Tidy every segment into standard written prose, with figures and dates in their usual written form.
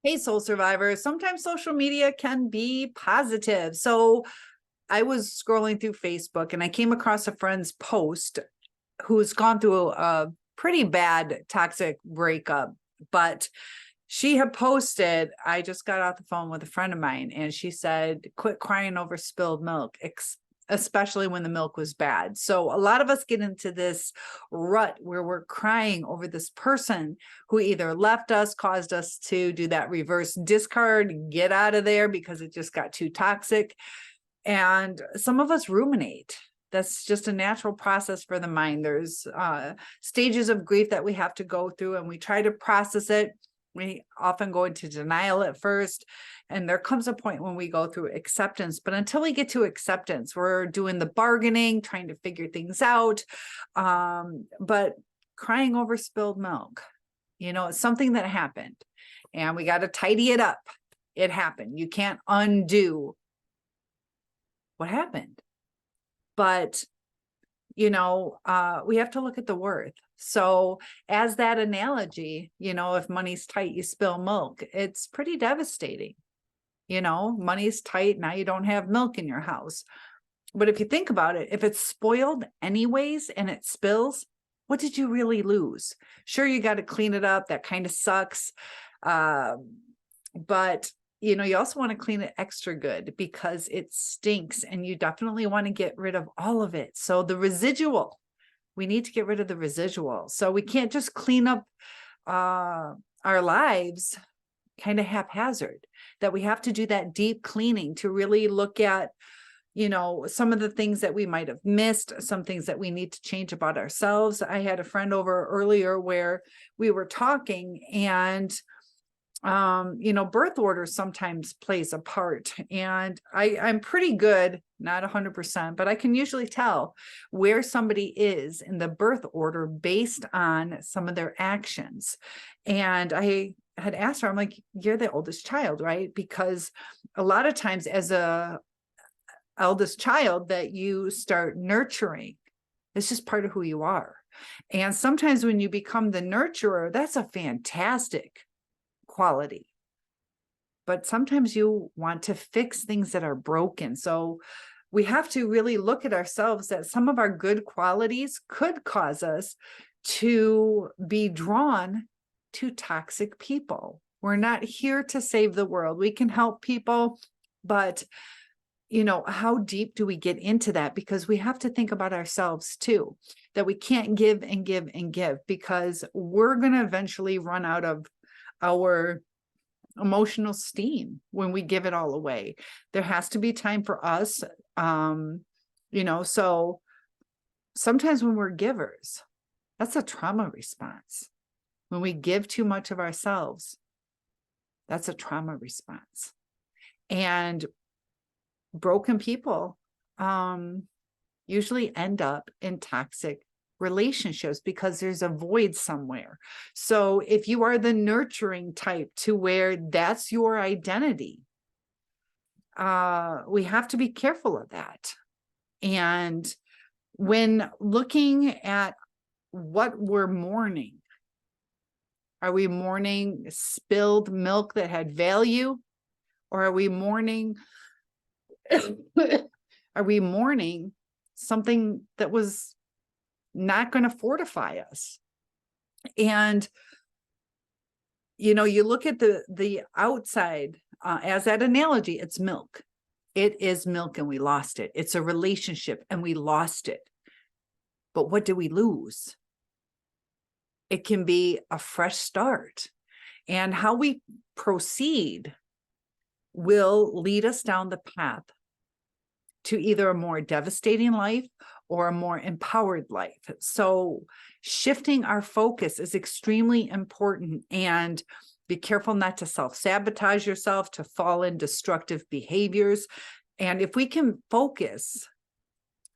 Hey, soul survivors. Sometimes social media can be positive. So I was scrolling through Facebook and I came across a friend's post who's gone through a pretty bad toxic breakup, but she had posted, I just got off the phone with a friend of mine and she said, quit crying over spilled milk, especially when the milk was bad. So a lot of us get into this rut where we're crying over this person who either left us, caused us to do that reverse discard, get out of there because it just got too toxic. And some of us ruminate. That's just a natural process for the mind. There's stages of grief that we have to go through, and we try to process it. We often go into denial at first, and there comes a point when we go through acceptance. But until we get to acceptance, we're doing the bargaining, trying to figure things out. But crying over spilled milk, it's something that happened, and we got to tidy it up. It happened. You can't undo what happened. But, we have to look at the worth. So as that analogy, if money's tight, you spill milk, it's pretty devastating. Money's tight. Now you don't have milk in your house. But if you think about it, if it's spoiled anyways and it spills, what did you really lose? Sure, you got to clean it up. That kind of sucks. But you also want to clean it extra good because it stinks and you definitely want to get rid of all of it. So the residual, we need to get rid of the residual. So we can't just clean up our lives kind of haphazard, that we have to do that deep cleaning to really look at, some of the things that we might have missed, some things that we need to change about ourselves. I had a friend over earlier where we were talking and birth order sometimes plays a part, and I'm pretty good, not 100%, but I can usually tell where somebody is in the birth order based on some of their actions. And I had asked her, I'm like, you're the oldest child, right? Because a lot of times as a eldest child that you start nurturing, it's just part of who you are. And sometimes when you become the nurturer, that's a fantastic quality. But sometimes you want to fix things that are broken. So we have to really look at ourselves that some of our good qualities could cause us to be drawn to toxic people. We're not here to save the world. We can help people, but how deep do we get into that? Because we have to think about ourselves too, that we can't give and give and give, because we're going to eventually run out of our emotional steam when we give it all away. There has to be time for us. So sometimes when we're givers, that's a trauma response. When we give too much of ourselves, that's a trauma response. And broken people usually end up in toxic relationships because there's a void somewhere. So if you are the nurturing type to where that's your identity, we have to be careful of that. And when looking at what we're mourning, are we mourning spilled milk that had value? Or are we mourning something that was not going to fortify us? And you look at the outside as that analogy, it's milk. It is milk and we lost it. It's a relationship and we lost it. But what do we lose? It can be a fresh start, and how we proceed will lead us down the path to either a more devastating life or a more empowered life. So shifting our focus is extremely important, and be careful not to self-sabotage yourself, to fall in destructive behaviors. And if we can focus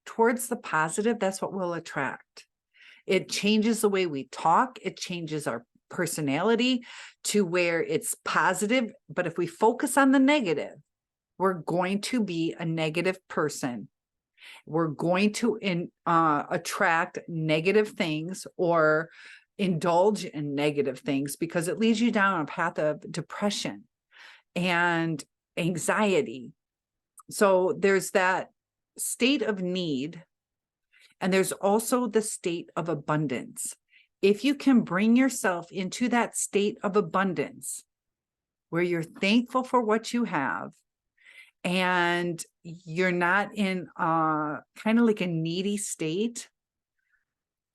towards the positive, that's what we'll attract. It changes the way we talk. It changes our personality to where it's positive. But if we focus on the negative, we're going to be a negative person. We're going to attract negative things, or indulge in negative things because it leads you down a path of depression and anxiety. So there's that state of need, and there's also the state of abundance. If you can bring yourself into that state of abundance where you're thankful for what you have, and you're not in kind of like a needy state,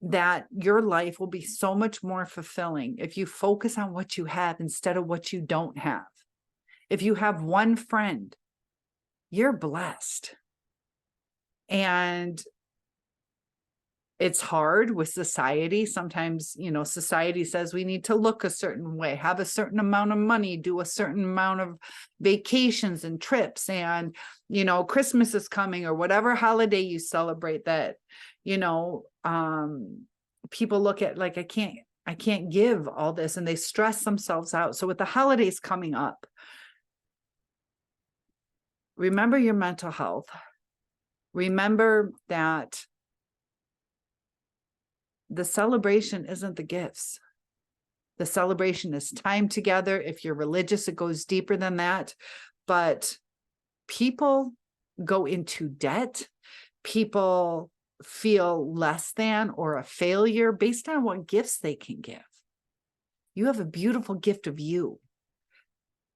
that your life will be so much more fulfilling if you focus on what you have instead of what you don't have. If you have one friend, you're blessed. And it's hard with society. Sometimes, society says we need to look a certain way, have a certain amount of money, do a certain amount of vacations and trips. And, Christmas is coming, or whatever holiday you celebrate, that, people look at like, I can't give all this, and they stress themselves out. So with the holidays coming up, remember your mental health. Remember that the celebration isn't the gifts. The celebration is time together. If you're religious, it goes deeper than that. But people go into debt. People feel less than or a failure based on what gifts they can give. You have a beautiful gift of you.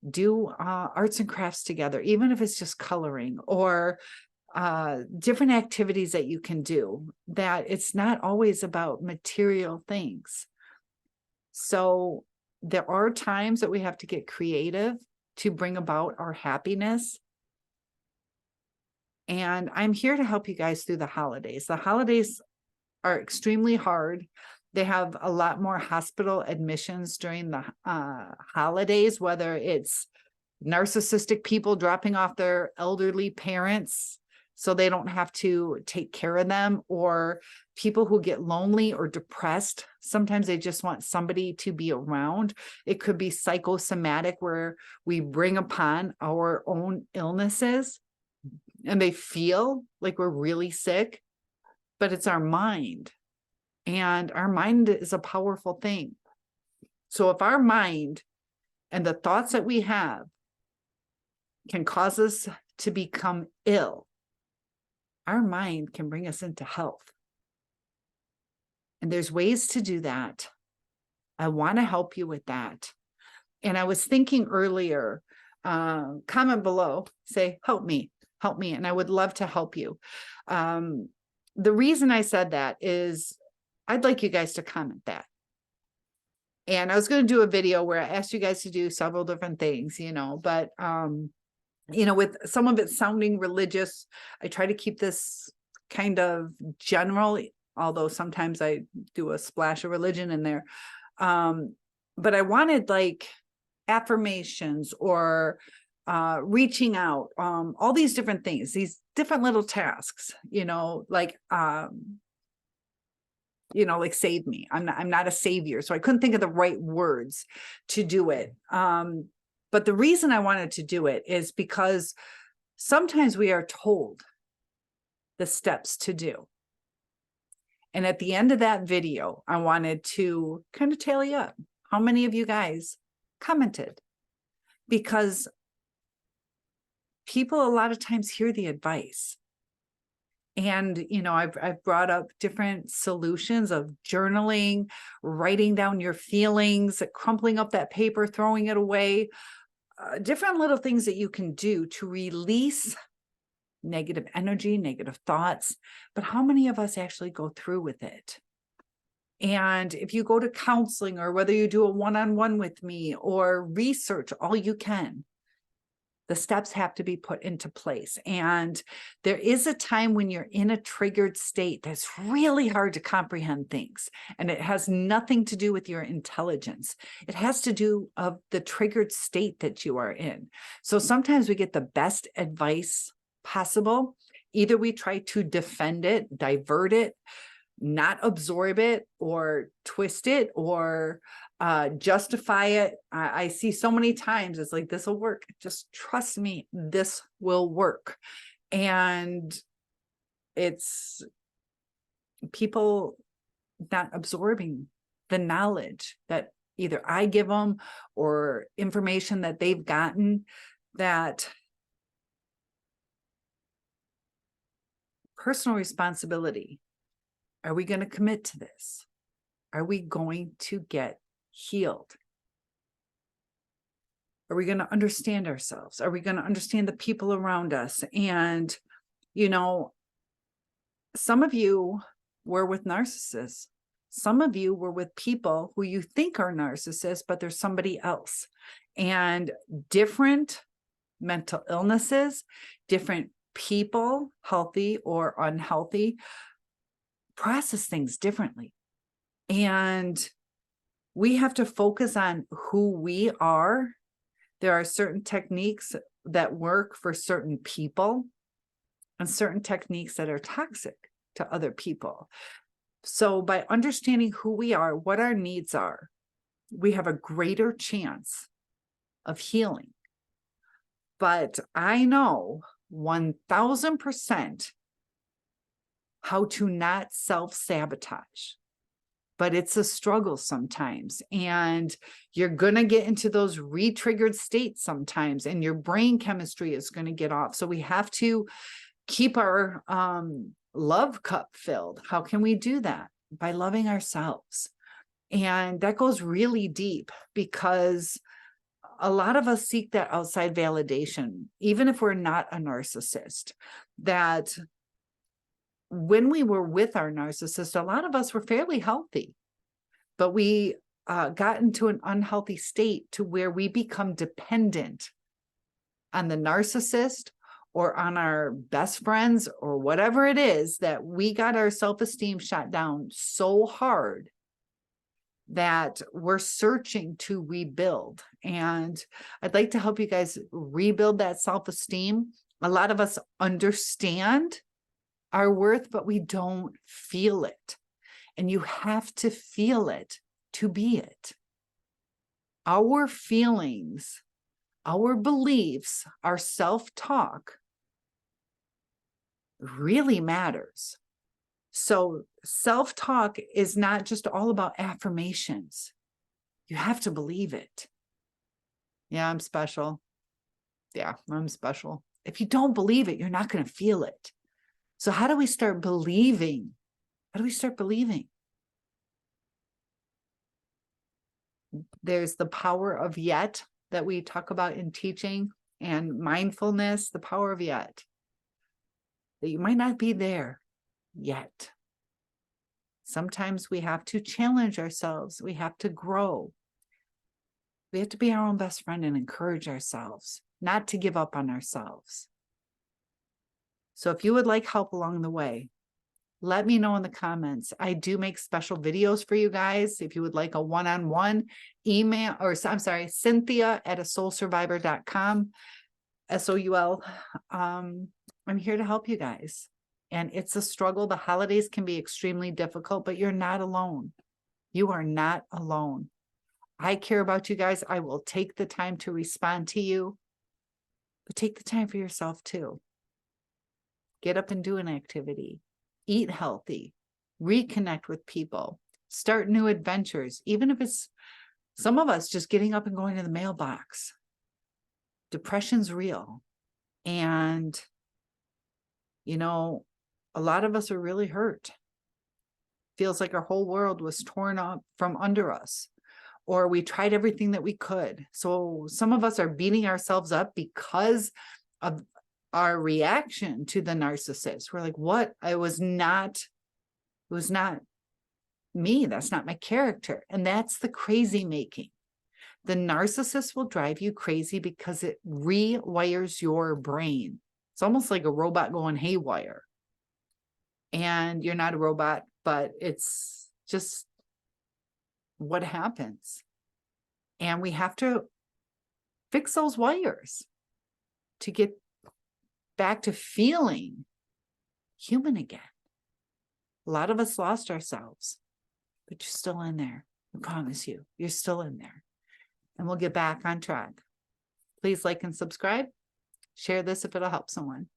Do arts and crafts together, even if it's just coloring or different activities that you can do, that it's not always about material things. So there are times that we have to get creative to bring about our happiness. And I'm here to help you guys through the holidays. The holidays are extremely hard. They have a lot more hospital admissions during the holidays, whether it's narcissistic people dropping off their elderly parents so they don't have to take care of them, or people who get lonely or depressed. Sometimes they just want somebody to be around. It could be psychosomatic, where we bring upon our own illnesses and they feel like we're really sick, but it's our mind. And our mind is a powerful thing. So if our mind and the thoughts that we have can cause us to become ill, our mind can bring us into health. And there's ways to do that. I want to help you with that. And I was thinking earlier, comment below, say, help me. And I would love to help you. The reason I said that is I'd like you guys to comment that. And I was going to do a video where I asked you guys to do several different things, but with some of it sounding religious, I try to keep this kind of general, although sometimes I do a splash of religion in there. But I wanted like affirmations or reaching out, all these different things, these different little tasks, like save me. I'm not a savior. So I couldn't think of the right words to do it. But the reason I wanted to do it is because sometimes we are told the steps to do. And at the end of that video, I wanted to kind of tally up how many of you guys commented, because people a lot of times hear the advice. And, I've brought up different solutions of journaling, writing down your feelings, crumpling up that paper, throwing it away, different little things that you can do to release negative energy, negative thoughts. But how many of us actually go through with it? And if you go to counseling, or whether you do a one-on-one with me or research all you can, the steps have to be put into place. And there is a time when you're in a triggered state that's really hard to comprehend things. And it has nothing to do with your intelligence. It has to do of the triggered state that you are in. So sometimes we get the best advice possible. Either we try to defend it, divert it, not absorb it, or twist it, or justify it. I see so many times it's like, this will work. Just trust me, this will work. And it's people not absorbing the knowledge that either I give them or information that they've gotten, that personal responsibility. Are we going to commit to this? Are we going to get healed? Are we going to understand ourselves? Are we going to understand the people around us? And, you know, some of you were with narcissists. Some of you were with people who you think are narcissists, but there's somebody else. And different mental illnesses, different people, healthy or unhealthy, process things differently. And we have to focus on who we are. There are certain techniques that work for certain people and certain techniques that are toxic to other people. So by understanding who we are, what our needs are, we have a greater chance of healing. But I know 1000% how to not self-sabotage. But it's a struggle sometimes, and you're going to get into those re-triggered states sometimes, and your brain chemistry is going to get off. So we have to keep our love cup filled. How can we do that? By loving ourselves. And that goes really deep, because a lot of us seek that outside validation, even if we're not a narcissist. That when we were with our narcissist, a lot of us were fairly healthy, but we got into an unhealthy state to where we become dependent on the narcissist or on our best friends or whatever it is, that we got our self-esteem shot down so hard that we're searching to rebuild. And I'd like to help you guys rebuild that self-esteem. A lot of us understand our worth, but we don't feel it. And you have to feel it to be it. Our feelings, our beliefs, our self-talk really matters. So self-talk is not just all about affirmations. You have to believe it. Yeah, I'm special. Yeah, I'm special. If you don't believe it, you're not going to feel it. So how do we start believing? How do we start believing? There's the power of yet that we talk about in teaching, and mindfulness, the power of yet. That you might not be there yet. Sometimes we have to challenge ourselves. We have to grow. We have to be our own best friend and encourage ourselves, not to give up on ourselves. So if you would like help along the way, let me know in the comments. I do make special videos for you guys. If you would like a one-on-one, email, or I'm sorry, Cynthia@asoulsurvivor.com, SOUL. I'm here to help you guys. And it's a struggle. The holidays can be extremely difficult, but you're not alone. You are not alone. I care about you guys. I will take the time to respond to you, but take the time for yourself too. Get up and do an activity. Eat healthy. Reconnect with people. Start new adventures. Even if it's some of us just getting up and going to the mailbox. Depression's real. And, you know, a lot of us are really hurt. Feels like our whole world was torn up from under us, or we tried everything that we could. So some of us are beating ourselves up because of our reaction to the narcissist. We're like, what? It was not me. That's not my character. And that's the crazy making. The narcissist will drive you crazy because it rewires your brain. It's almost like a robot going haywire. And you're not a robot, but it's just what happens. And we have to fix those wires to get back to feeling human again. A lot of us lost ourselves, but you're still in there. I promise you, you're still in there. And we'll get back on track. Please like and subscribe. Share this if it'll help someone.